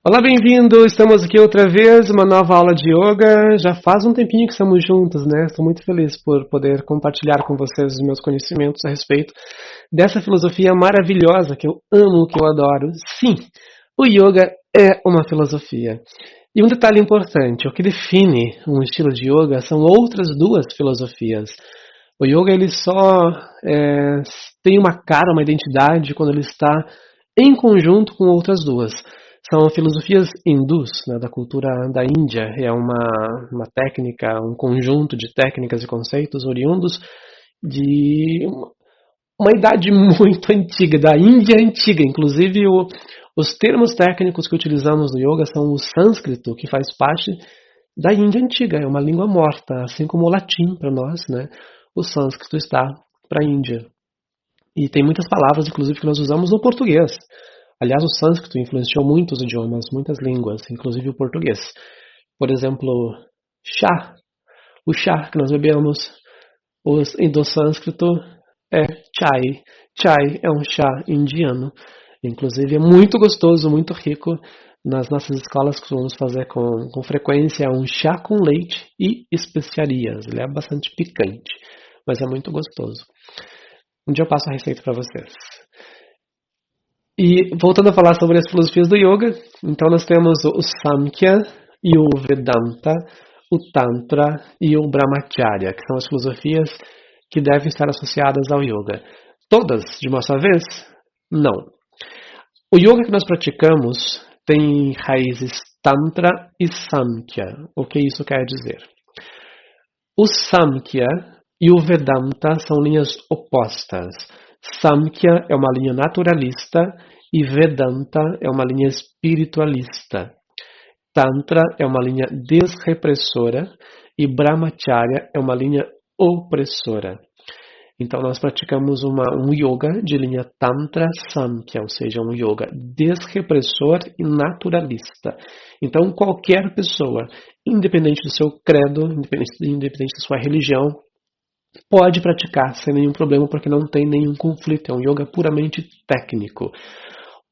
Olá, bem-vindo! Estamos aqui outra vez, uma nova aula de yoga. Já faz um tempinho que estamos juntos, né? Estou muito feliz por poder compartilhar com vocês os meus conhecimentos a respeito dessa filosofia maravilhosa que eu amo, que eu adoro. Sim, o yoga é uma filosofia. E um detalhe importante, o que define um estilo de yoga são outras duas filosofias. O yoga ele só tem uma cara, uma identidade quando ele está em conjunto com outras duas. São filosofias hindus, né, da cultura da Índia. É uma técnica, um conjunto de técnicas e conceitos oriundos de uma idade muito antiga, da Índia antiga. Inclusive, os termos técnicos que utilizamos no yoga são o sânscrito, que faz parte da Índia antiga. É uma língua morta, assim como o latim para nós, né? O sânscrito está para a Índia. E tem muitas palavras, inclusive, que nós usamos no português. Aliás, o sânscrito influenciou muitos idiomas, muitas línguas, inclusive o português. Por exemplo, chá. O chá que nós bebemos do sânscrito é chai. Chai é um chá indiano. Inclusive é muito gostoso, muito rico. Nas nossas escolas costumamos fazer com frequência um chá com leite e especiarias. Ele é bastante picante, mas é muito gostoso. Um dia eu passo a receita para vocês. E voltando a falar sobre as filosofias do yoga, então nós temos o Samkhya e o Vedanta, o Tantra e o Brahmacharya, que são as filosofias que devem estar associadas ao yoga. Todas, de uma só vez? Não. O yoga que nós praticamos tem raízes Tantra e Samkhya. O que isso quer dizer? O Samkhya e o Vedanta são linhas opostas. Samkhya é uma linha naturalista e Vedanta é uma linha espiritualista. Tantra é uma linha desrepressora e Brahmacharya é uma linha opressora. Então nós praticamos um yoga de linha Tantra Samkhya, ou seja, um yoga desrepressor e naturalista. Então qualquer pessoa, independente do seu credo, independente da sua religião, pode praticar sem nenhum problema porque não tem nenhum conflito. É um yoga puramente técnico.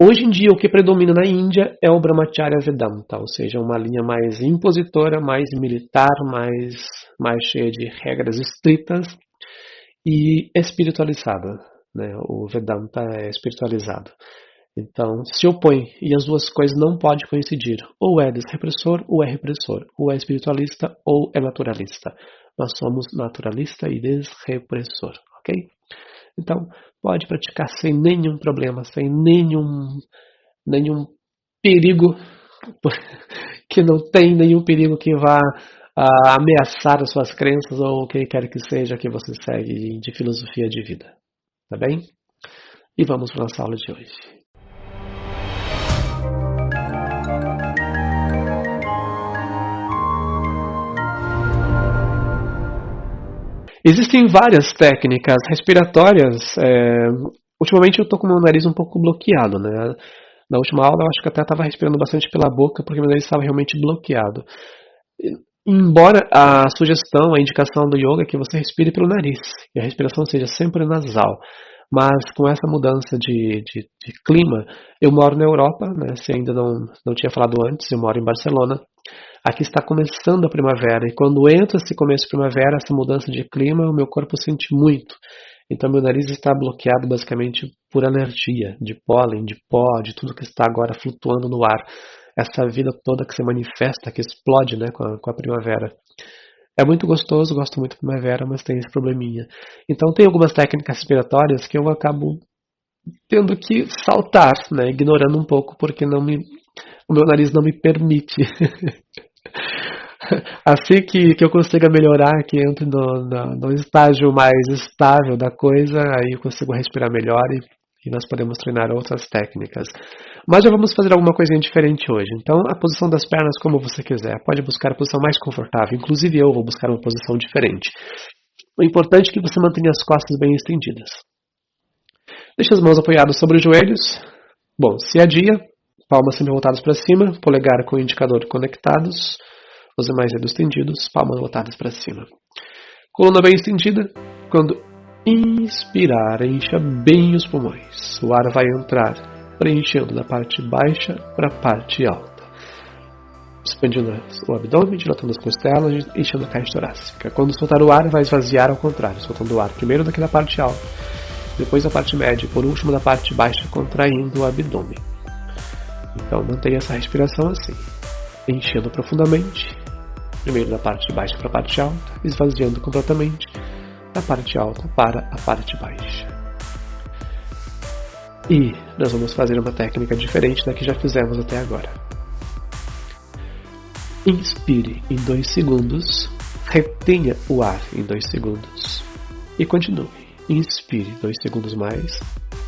Hoje em dia o que predomina na Índia é o Brahmacharya Vedanta, ou seja, uma linha mais impositora, mais militar, mais cheia de regras estritas e espiritualizada, né? O Vedanta é espiritualizado. Então, se opõe, e as duas coisas não podem coincidir. Ou é desrepressor, ou é repressor. Ou é espiritualista, ou é naturalista. Nós somos naturalista e desrepressor, ok? Então, pode praticar sem nenhum problema, sem nenhum perigo, que não tem nenhum perigo que vá ameaçar as suas crenças ou o que quer que seja que você segue de filosofia de vida. Tá bem? E vamos para a nossa aula de hoje. Existem várias técnicas respiratórias. Ultimamente eu estou com o meu nariz um pouco bloqueado, né? Na última aula eu acho que até estava respirando bastante pela boca porque meu nariz estava realmente bloqueado. Embora a sugestão, a indicação do yoga é que você respire pelo nariz e a respiração seja sempre nasal. Mas com essa mudança de clima, eu moro na Europa, né? Se ainda não tinha falado antes, eu moro em Barcelona. Aqui está começando a primavera e quando entra esse começo de primavera, essa mudança de clima, o meu corpo sente muito. Então meu nariz está bloqueado basicamente por alergia, de pólen, de pó, de tudo que está agora flutuando no ar. Essa vida toda que se manifesta, que explode, né, com a primavera. É muito gostoso, gosto muito da primavera, mas tem esse probleminha. Então tem algumas técnicas respiratórias que eu acabo tendo que saltar, né, ignorando um pouco, porque o meu nariz não me permite. Assim que eu consiga melhorar, que entre no estágio mais estável da coisa, aí eu consigo respirar melhor e nós podemos treinar outras técnicas. Mas já vamos fazer alguma coisinha diferente hoje. Então, a posição das pernas como você quiser. Pode buscar a posição mais confortável. Inclusive eu vou buscar uma posição diferente. O importante é que você mantenha as costas bem estendidas. Deixe as mãos apoiadas sobre os joelhos. Bom, se é dia, palmas sempre voltadas para cima, polegar com o indicador conectados, os demais dedos estendidos, palmas voltadas para cima. Coluna bem estendida. Quando inspirar, encha bem os pulmões. O ar vai entrar, preenchendo da parte baixa para a parte alta. expandindo o abdômen, dilatando as costelas, enchendo a caixa torácica. Quando soltar o ar, vai esvaziar ao contrário, soltando o ar primeiro daquela parte alta, depois da parte média e por último da parte baixa, contraindo o abdômen. Então mantenha essa respiração assim, enchendo profundamente, primeiro da parte baixa para a parte alta, esvaziando completamente da parte alta para a parte baixa. E nós vamos fazer uma técnica diferente da que já fizemos até agora. Inspire em 2 segundos, retenha o ar em 2 segundos e continue. Inspire 2 segundos mais,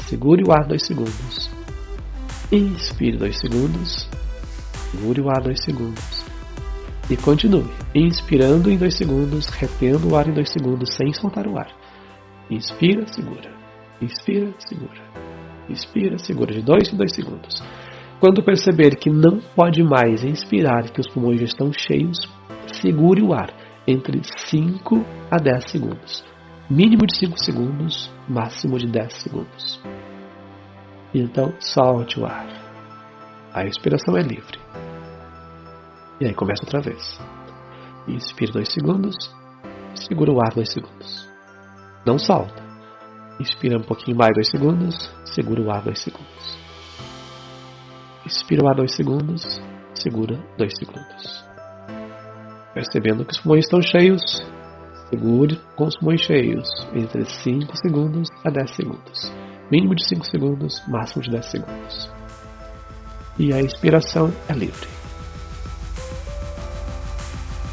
segure o ar 2 segundos. Inspire 2 segundos, segure o ar 2 segundos e continue. Inspirando em 2 segundos, retendo o ar em 2 segundos sem soltar o ar. Inspira, segura. Inspira, segura. Inspira, segura de 2 em 2 segundos. Quando perceber que não pode mais inspirar, que os pulmões já estão cheios, segure o ar entre 5 a 10 segundos. Mínimo de 5 segundos, máximo de 10 segundos. Então, solte o ar. A expiração é livre. E aí começa outra vez. Inspire 2 segundos, segura o ar 2 segundos. Não solta. Inspira um pouquinho mais 2 segundos, segura o ar 2 segundos. Inspira o ar 2 segundos, segura 2 segundos. Percebendo que os pulmões estão cheios, segure com os pulmões cheios entre 5 segundos a 10 segundos. Mínimo de 5 segundos, máximo de 10 segundos. E a expiração é livre.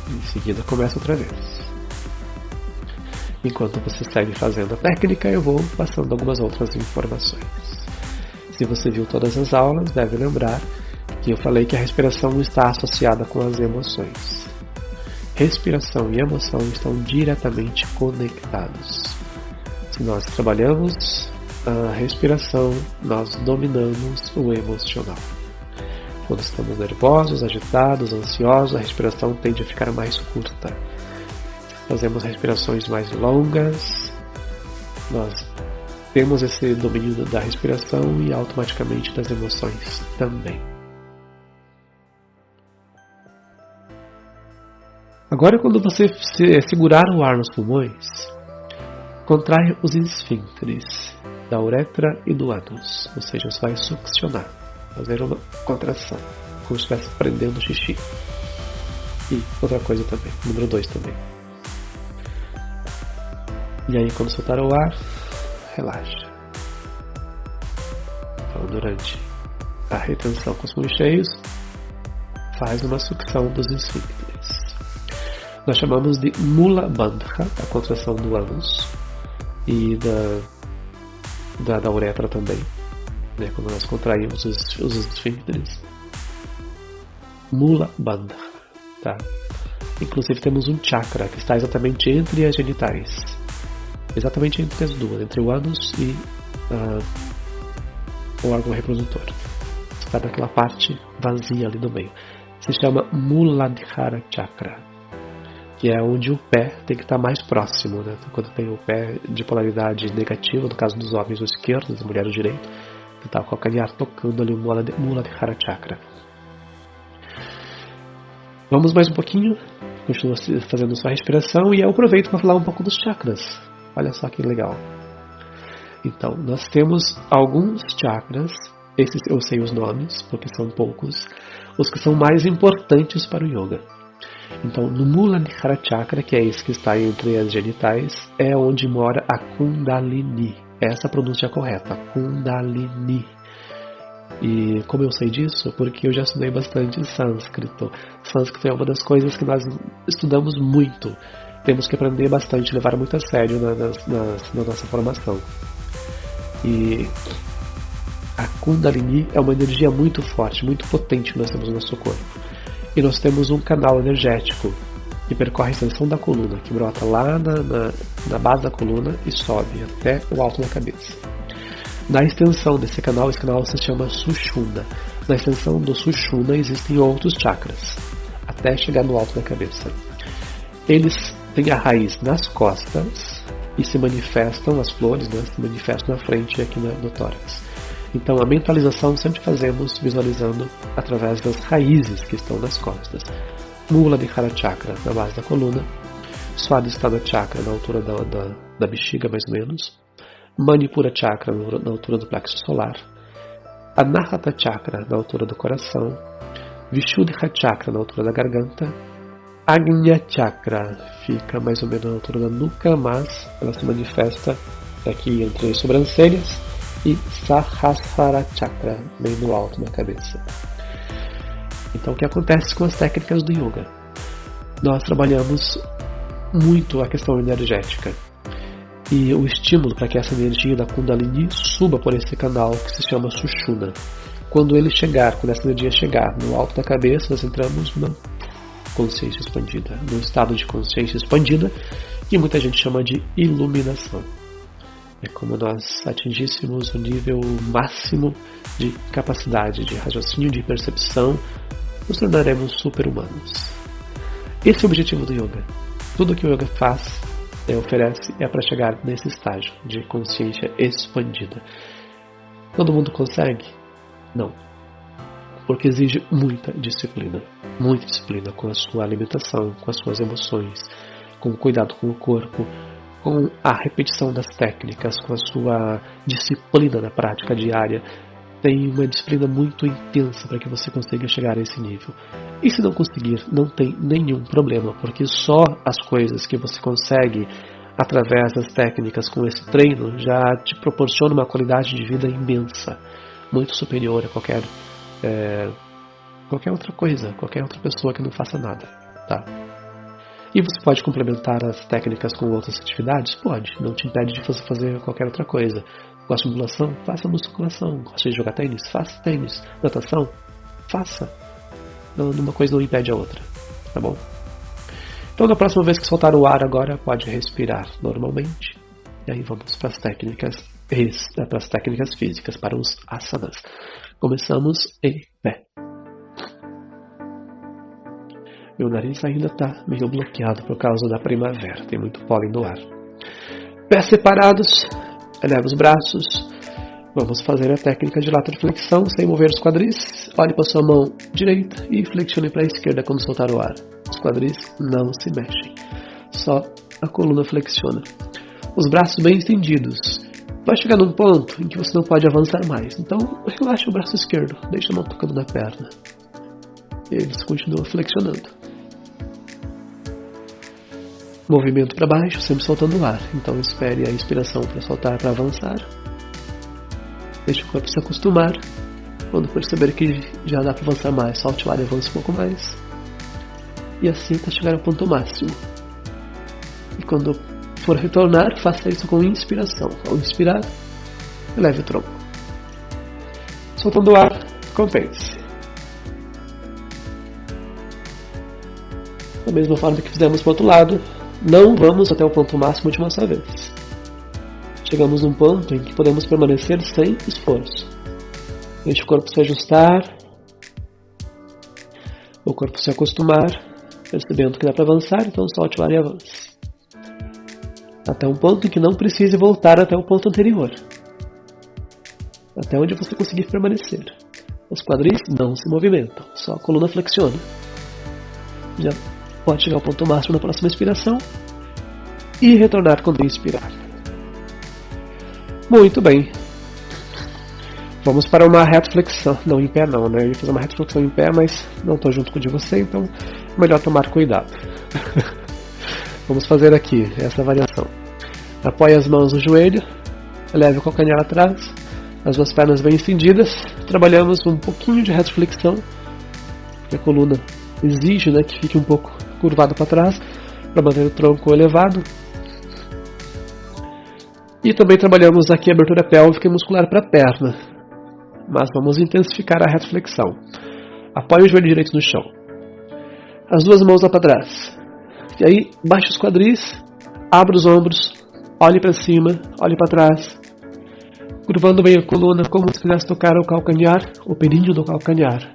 Em seguida começa outra vez. Enquanto você segue fazendo a técnica, eu vou passando algumas outras informações. Se você viu todas as aulas, deve lembrar que eu falei que a respiração está associada com as emoções. Respiração e emoção estão diretamente conectados. Se nós trabalhamos a respiração, nós dominamos o emocional. Quando estamos nervosos, agitados, ansiosos, a respiração tende a ficar mais curta. Fazemos respirações mais longas, nós temos esse domínio da respiração e automaticamente das emoções também. Agora, quando você segurar o ar nos pulmões, contrai os esfíncteres da uretra e do ânus, ou seja, você vai succionar, fazer uma contração, como se estivesse prendendo o xixi. E outra coisa também, número 2 também. E aí, quando soltar o ar, relaxa. Então, durante a retenção com os pulmões cheios, faz uma sucção dos esfíncteres. Nós chamamos de Mula Bandha, a contração do ânus e da uretra também, né, quando nós contraímos os esfíncteres. Mula Bandha, tá? Inclusive temos um chakra que está exatamente entre as genitais. Exatamente entre as duas, entre o ânus e o órgão reprodutor. Está naquela parte vazia ali no meio. Se chama Muladhara Chakra, que é onde o pé tem que estar mais próximo, né? Quando tem o pé de polaridade negativa, no caso dos homens o esquerdo, das mulheres o direito, que está o calcanhar tocando ali o Muladhara Chakra. Vamos mais um pouquinho, continua fazendo sua respiração e eu aproveito para falar um pouco dos chakras. Olha só que legal. Então, nós temos alguns chakras, esses eu sei os nomes, porque são poucos, os que são mais importantes para o yoga. Então, no Muladhara Chakra, que é esse que está entre as genitais, é onde mora a Kundalini. Essa é a pronúncia correta, Kundalini. E como eu sei disso? Porque eu já estudei bastante sânscrito. Sânscrito é uma das coisas que nós estudamos muito. Temos que aprender bastante, levar muito a sério na nossa formação. E a Kundalini é uma energia muito forte, muito potente que nós temos no nosso corpo. E nós temos um canal energético que percorre a extensão da coluna, que brota lá na base da coluna e sobe até o alto da cabeça. Na extensão desse canal, esse canal se chama Sushumna. Na extensão do Sushumna existem outros chakras, até chegar no alto da cabeça. Eles têm a raiz nas costas e se manifestam, as flores, né, se manifestam na frente aqui no tórax. Então a mentalização sempre fazemos visualizando através das raízes que estão nas costas. Muladhara Chakra na base da coluna, Swadhisthana Chakra na altura da bexiga mais ou menos, Manipura Chakra na altura do plexo solar, Anahata Chakra na altura do coração, Vishuddha Chakra na altura da garganta, Agnya Chakra fica mais ou menos na altura da nuca, mas ela se manifesta aqui entre as sobrancelhas, e Sahasrara Chakra bem no alto na cabeça. Então o que acontece com as técnicas do yoga? Nós trabalhamos muito a questão energética e o estímulo para que essa energia da Kundalini suba por esse canal que se chama Sushumna. Quando essa energia chegar no alto da cabeça, nós entramos numa consciência expandida, num estado de consciência expandida que muita gente chama de iluminação. É como nós atingíssemos o nível máximo de capacidade de raciocínio, de percepção, nos tornaremos super-humanos. Esse é o objetivo do yoga. Tudo que o yoga faz, oferece, é para chegar nesse estágio de consciência expandida. Todo mundo consegue? Não. Porque exige muita disciplina com a sua alimentação, com as suas emoções, com o cuidado com o corpo, com a repetição das técnicas, com a sua disciplina na prática diária. Tem uma disciplina muito intensa para que você consiga chegar a esse nível. E se não conseguir, não tem nenhum problema, porque só as coisas que você consegue através das técnicas com esse treino já te proporciona uma qualidade de vida imensa, muito superior a qualquer outra coisa, qualquer outra pessoa que não faça nada, tá? E você pode complementar as técnicas com outras atividades? Pode, não te impede de você fazer qualquer outra coisa. Gosta de musculação? Faça musculação. Gosta de jogar tênis? Faça tênis. Natação? Faça. Uma coisa não impede a outra, tá bom? Então, na próxima vez que soltar o ar agora, pode respirar normalmente. E aí vamos para as técnicas físicas, para os asanas. Começamos em pé. Meu nariz ainda está meio bloqueado por causa da primavera, tem muito pólen no ar. Pés separados, eleva os braços. Vamos fazer a técnica de lateroflexão sem mover os quadris. Olhe para sua mão direita e flexione para a esquerda quando soltar o ar. Os quadris não se mexem, só a coluna flexiona. Os braços bem estendidos. Vai chegar num ponto em que você não pode avançar mais, então relaxe o braço esquerdo, deixa a mão tocando na perna. E você continua flexionando. Movimento para baixo, sempre soltando o ar. Então espere a inspiração para soltar, para avançar. Deixe o corpo se acostumar. Quando perceber que já dá para avançar mais, solte o ar e avance um pouco mais. E assim até chegar ao ponto máximo. E quando for retornar, faça isso com inspiração. Ao inspirar, eleve o tronco. Soltando o ar, compense. Da mesma forma que fizemos para o outro lado, não vamos até o ponto máximo de uma só vez. Chegamos num ponto em que podemos permanecer sem esforço. Deixe o corpo se ajustar, o corpo se acostumar, percebendo que dá para avançar, então solte o ar e avance. Até um ponto em que não precise voltar até o ponto anterior. Até onde você conseguir permanecer. Os quadris não se movimentam, só a coluna flexiona. Já pode chegar ao ponto máximo na próxima inspiração e retornar quando inspirar. Muito bem. Vamos para uma retroflexão. Não em pé não, né? Eu ia fazer uma retroflexão em pé, mas não estou junto de você, então é melhor tomar cuidado. Vamos fazer aqui essa variação. Apoie as mãos no joelho, eleve o calcanhar atrás, as duas pernas bem estendidas. Trabalhamos um pouquinho de retroflexão, porque a coluna exige, né, que fique um pouco curvado para trás, para manter o tronco elevado. E também trabalhamos aqui a abertura pélvica e muscular para a perna. Mas vamos intensificar a retroflexão. Apoie o joelho direito no chão. As duas mãos lá para trás. E aí, baixe os quadris, abra os ombros, olhe para cima, olhe para trás. Curvando bem a coluna, como se quisesse tocar o calcanhar, o períneo do calcanhar.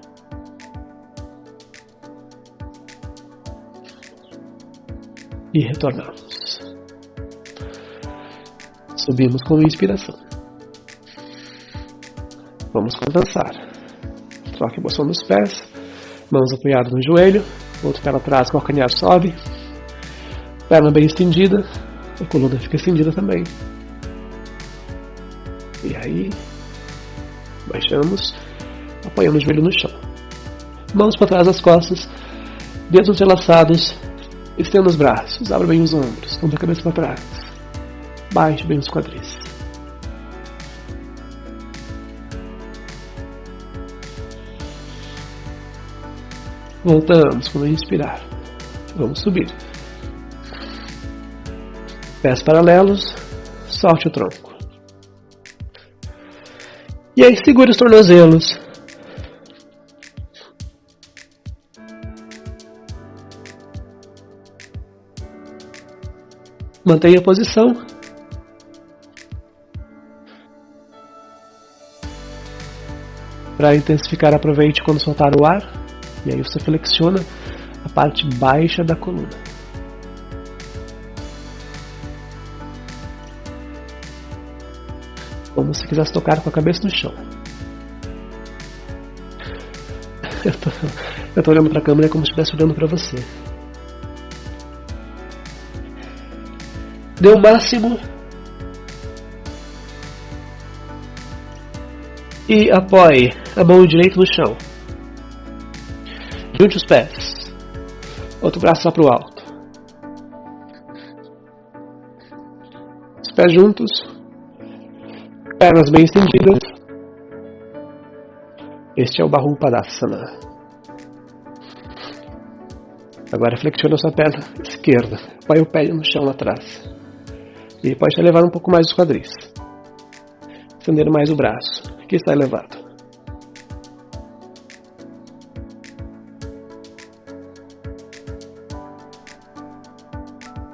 E retornamos. Subimos com inspiração. Vamos compensar. Troque a posição dos pés, mãos apoiadas no joelho, outro pé atrás, calcanhar sobe, perna bem estendida, a coluna fica estendida também. E aí, baixamos, apoiando o joelho no chão. Mãos para trás das costas, dedos relaxados, estenda os braços, abra bem os ombros, ponta a cabeça para trás, baixe bem os quadris. Voltamos quando inspirar. Vamos subir. Pés paralelos, solte o tronco. E aí segure os tornozelos. Mantenha a posição. Para intensificar, aproveite quando soltar o ar. E aí você flexiona a parte baixa da coluna. Como se quisesse tocar com a cabeça no chão. Eu tô olhando para a câmera como se estivesse olhando para você. Dê o máximo. E apoie a mão direita no chão. Junte os pés. Outro braço lá para o alto. Os pés juntos. Pernas bem estendidas. Este é o Bahu Padasana. Agora flexione a sua perna esquerda. Apoie o pé no chão lá atrás. E pode elevar um pouco mais os quadris. Estender mais o braço, que está elevado.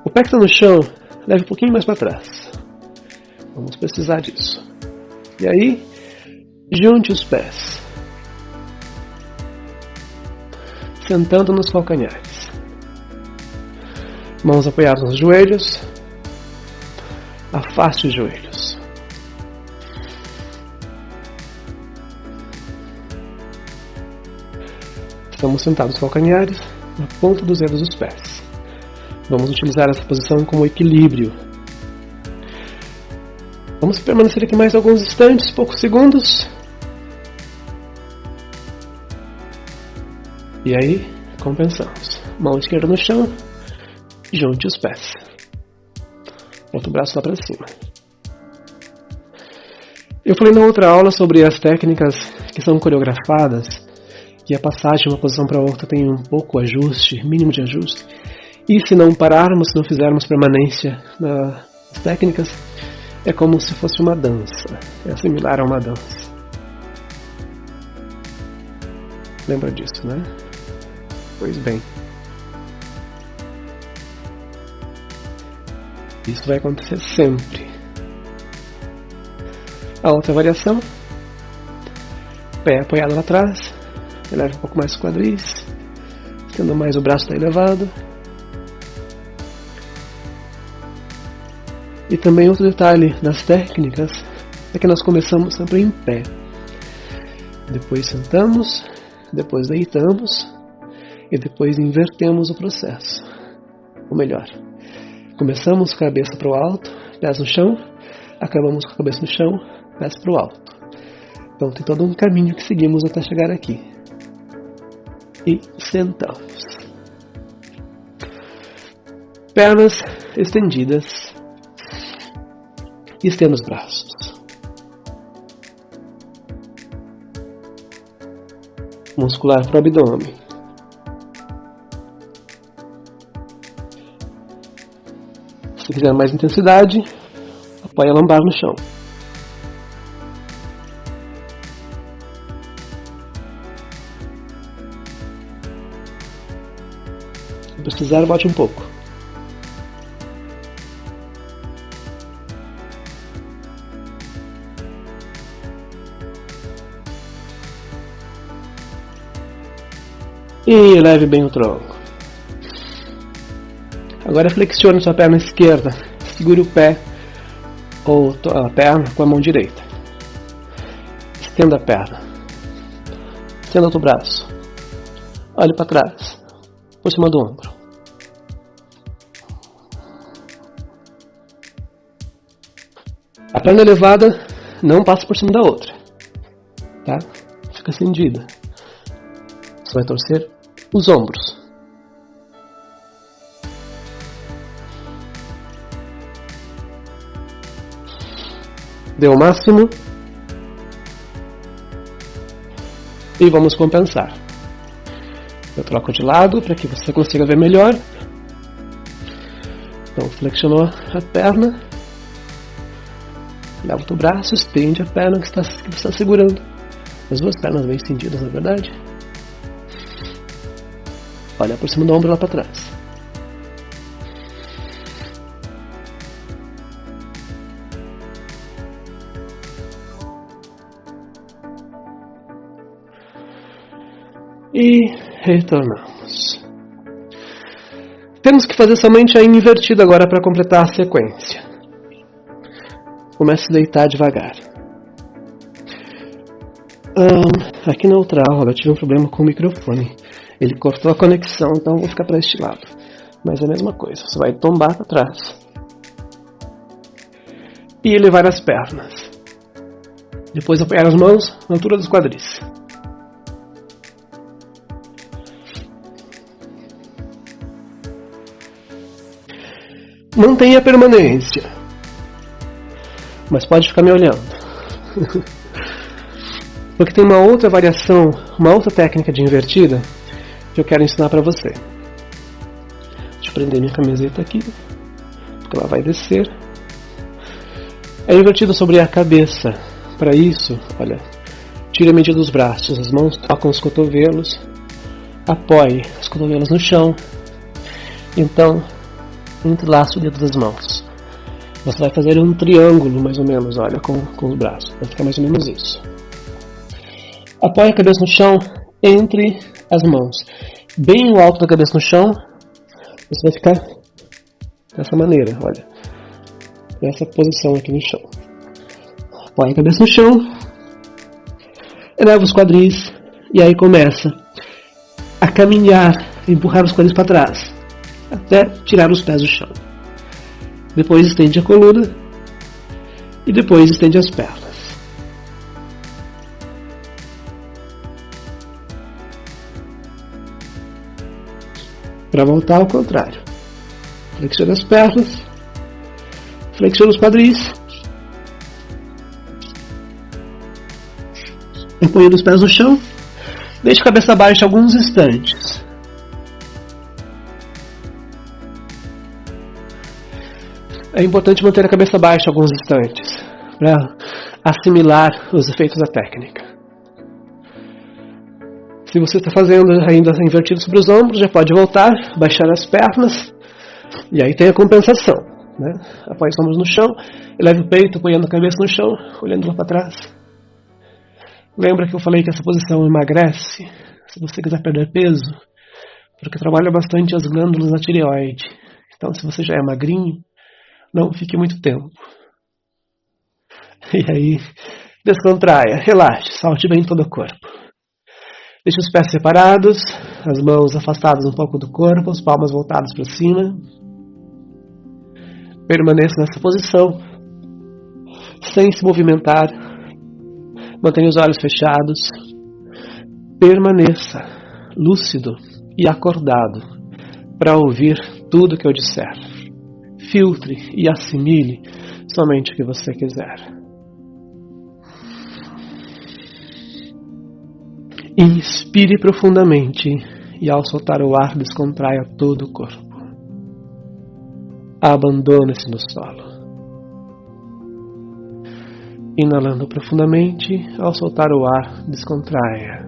O pé que está no chão, leve um pouquinho mais para trás. Vamos precisar disso. E aí, junte os pés. Sentando nos calcanhares. Mãos apoiadas nos joelhos. Afaste os joelhos. Estamos sentados nos calcanhares, na ponta dos dedos dos pés. Vamos utilizar essa posição como equilíbrio. Vamos permanecer aqui mais alguns instantes, poucos segundos. E aí, compensamos. Mão esquerda no chão, junte os pés. Outro braço lá para cima. Eu falei na outra aula sobre as técnicas que são coreografadas, que a passagem de uma posição para outra tem um pouco ajuste, mínimo de ajuste. E se não pararmos, se não fizermos permanência nas técnicas, é como se fosse uma dança. É similar a uma dança. Lembra disso, né? Pois bem. Isso vai acontecer sempre. A outra variação. Pé apoiado lá atrás. Eleva um pouco mais os quadris. Estenda mais o braço, está elevado. E também outro detalhe das técnicas é que nós começamos sempre em pé. Depois sentamos, depois deitamos e depois invertemos o processo. Ou melhor, começamos com a cabeça para o alto, pés no chão, acabamos com a cabeça no chão, pés para o alto. Então tem todo um caminho que seguimos até chegar aqui. E sentamos. Pernas estendidas. Estenda os braços. Muscular para o abdômen. Se quiser mais intensidade, apoie a lombar no chão. Se precisar, bote um pouco. E leve bem o tronco. Agora flexione sua perna esquerda. Segure o pé ou a perna com a mão direita. Estenda a perna. Estenda outro braço. Olhe para trás. Por cima do ombro. A perna elevada não passa por cima da outra. Tá? Fica estendida. Você vai torcer os ombros. Dê o máximo. E vamos compensar. Eu troco de lado para que você consiga ver melhor. Então, flexionou a perna. Leva o braço, estende a perna que você está segurando. As duas pernas bem estendidas, na verdade. Olha por cima do ombro lá para trás. E retornamos. Temos que fazer somente a invertida agora para completar a sequência. Comece a deitar devagar. Aqui na outra aula eu tive um problema com o microfone. Ele cortou a conexão, então eu vou ficar para este lado. Mas é a mesma coisa, você vai tombar para trás. E elevar as pernas. Depois apoiar as mãos na altura dos quadris. Mantenha a permanência. Mas pode ficar me olhando. Porque tem uma outra variação, uma outra técnica de invertida que eu quero ensinar para você. Deixa eu prender minha camiseta aqui, porque ela vai descer. É invertida sobre a cabeça. Para isso, olha, tire a medida dos braços, as mãos tocam os cotovelos, apoie os cotovelos no chão. Então, entrelaça o dedo das mãos. Você vai fazer um triângulo, mais ou menos, olha, com os braços. Vai ficar mais ou menos isso. Apoie a cabeça no chão, entre as mãos. Bem no alto da cabeça no chão, você vai ficar dessa maneira, olha. Nessa posição aqui no chão. Apoie a cabeça no chão, eleva os quadris, e aí começa a caminhar, empurrar os quadris para trás, até tirar os pés do chão. Depois estende a coluna e depois estende as pernas. Para voltar ao contrário. Flexiona as pernas, flexiona os quadris, apoiando os pés no chão, deixe a cabeça baixa alguns instantes. É importante manter a cabeça baixa alguns instantes para assimilar os efeitos da técnica. Se você está fazendo ainda invertido sobre os ombros, já pode voltar, baixar as pernas, e aí tem a compensação, né? Apoie os ombros no chão, eleve o peito, apoiando a cabeça no chão, olhando lá para trás. Lembra que eu falei que essa posição emagrece, se você quiser perder peso, porque trabalha bastante as glândulas da tireoide. Então, se você já é magrinho, não fique muito tempo. E aí, descontraia, relaxe, solte bem todo o corpo. Deixe os pés separados, as mãos afastadas um pouco do corpo, as palmas voltadas para cima. Permaneça nessa posição, sem se movimentar. Mantenha os olhos fechados. Permaneça lúcido e acordado para ouvir tudo que eu disser. Filtre e assimile somente o que você quiser. Inspire profundamente e ao soltar o ar descontraia todo o corpo. Abandone-se no solo. Inalando profundamente, ao soltar o ar descontraia,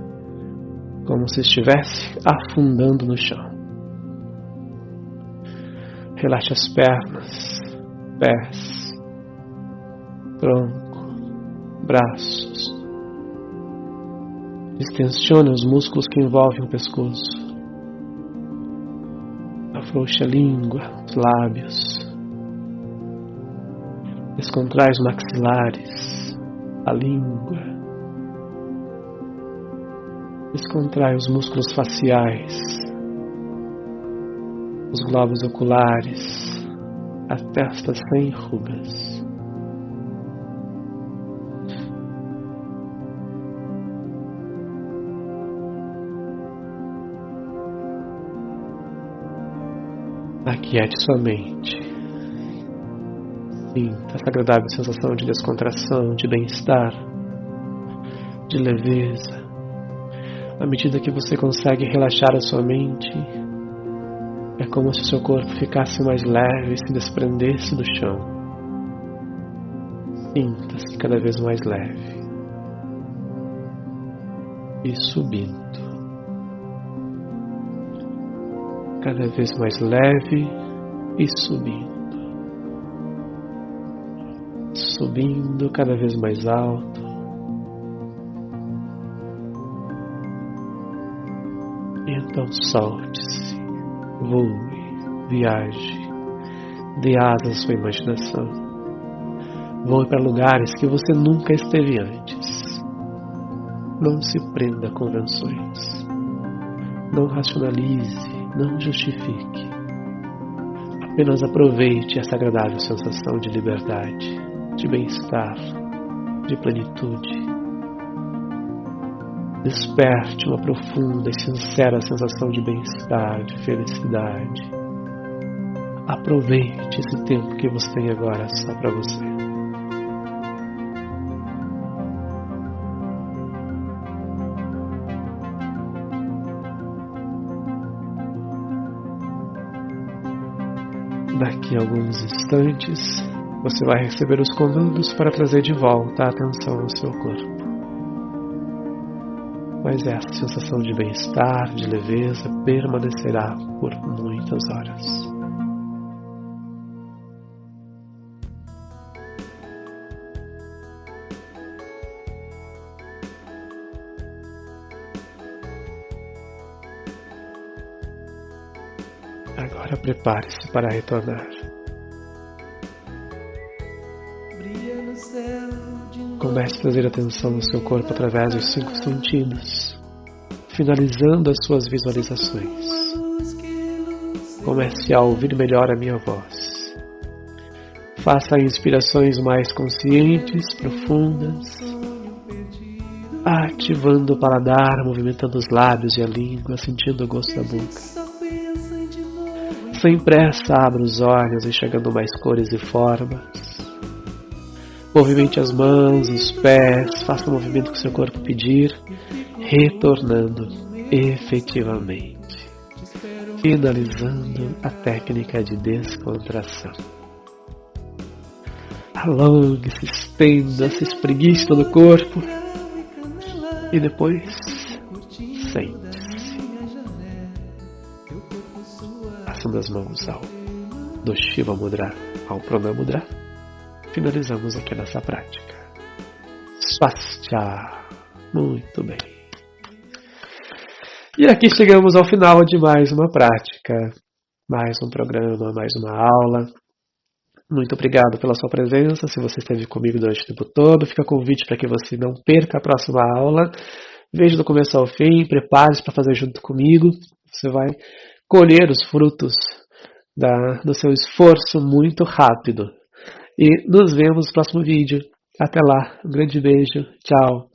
como se estivesse afundando no chão. Relaxe as pernas, pés, tronco, braços. Distensione os músculos que envolvem o pescoço. Afrouxe a língua, os lábios. Descontrai os maxilares, a língua, Descontrai os músculos faciais, os globos oculares, a testa sem rugas. Aquiete sua mente. Sinta essa agradável sensação de descontração, de bem-estar, de leveza. À medida que você consegue relaxar a sua mente, é como se seu corpo ficasse mais leve e se desprendesse do chão. Sinta-se cada vez mais leve e subindo. Cada vez mais leve e subindo. Subindo cada vez mais alto. E então solte-se, voe, viaje, dê asas à sua imaginação. Voe para lugares que você nunca esteve antes. Não se prenda a convenções. Não racionalize, não justifique. Apenas aproveite essa agradável sensação de liberdade, de bem-estar, de plenitude. Desperte uma profunda e sincera sensação de bem-estar, de felicidade. Aproveite esse tempo que você tem agora só para você. Daqui a alguns instantes, você vai receber os comandos para trazer de volta a atenção ao seu corpo. Mas essa sensação de bem-estar, de leveza, permanecerá por muitas horas. Agora prepare-se para retornar. Comece a trazer atenção ao seu corpo através dos 5 sentidos, finalizando as suas visualizações. Comece a ouvir melhor a minha voz. Faça inspirações mais conscientes, profundas, ativando o paladar, movimentando os lábios e a língua, sentindo o gosto da boca. Sem pressa, abra os olhos, enxergando mais cores e formas. Movimente as mãos, os pés, faça o movimento que seu corpo pedir, retornando efetivamente, finalizando a técnica de descontração. Alongue, se estenda, se espreguice todo o corpo e depois sente-se. Passando as mãos do Shiva Mudra ao Prana Mudra. Finalizamos aqui nessa prática. Swastika. Muito bem. E aqui chegamos ao final de mais uma prática, mais um programa, mais uma aula. Muito obrigado pela sua presença. Se você esteve comigo durante o tempo todo, fica convite para que você não perca a próxima aula. Veja do começo ao fim, prepare-se para fazer junto comigo. Você vai colher os frutos do seu esforço muito rápido. E nos vemos no próximo vídeo. Até lá. Um grande beijo. Tchau.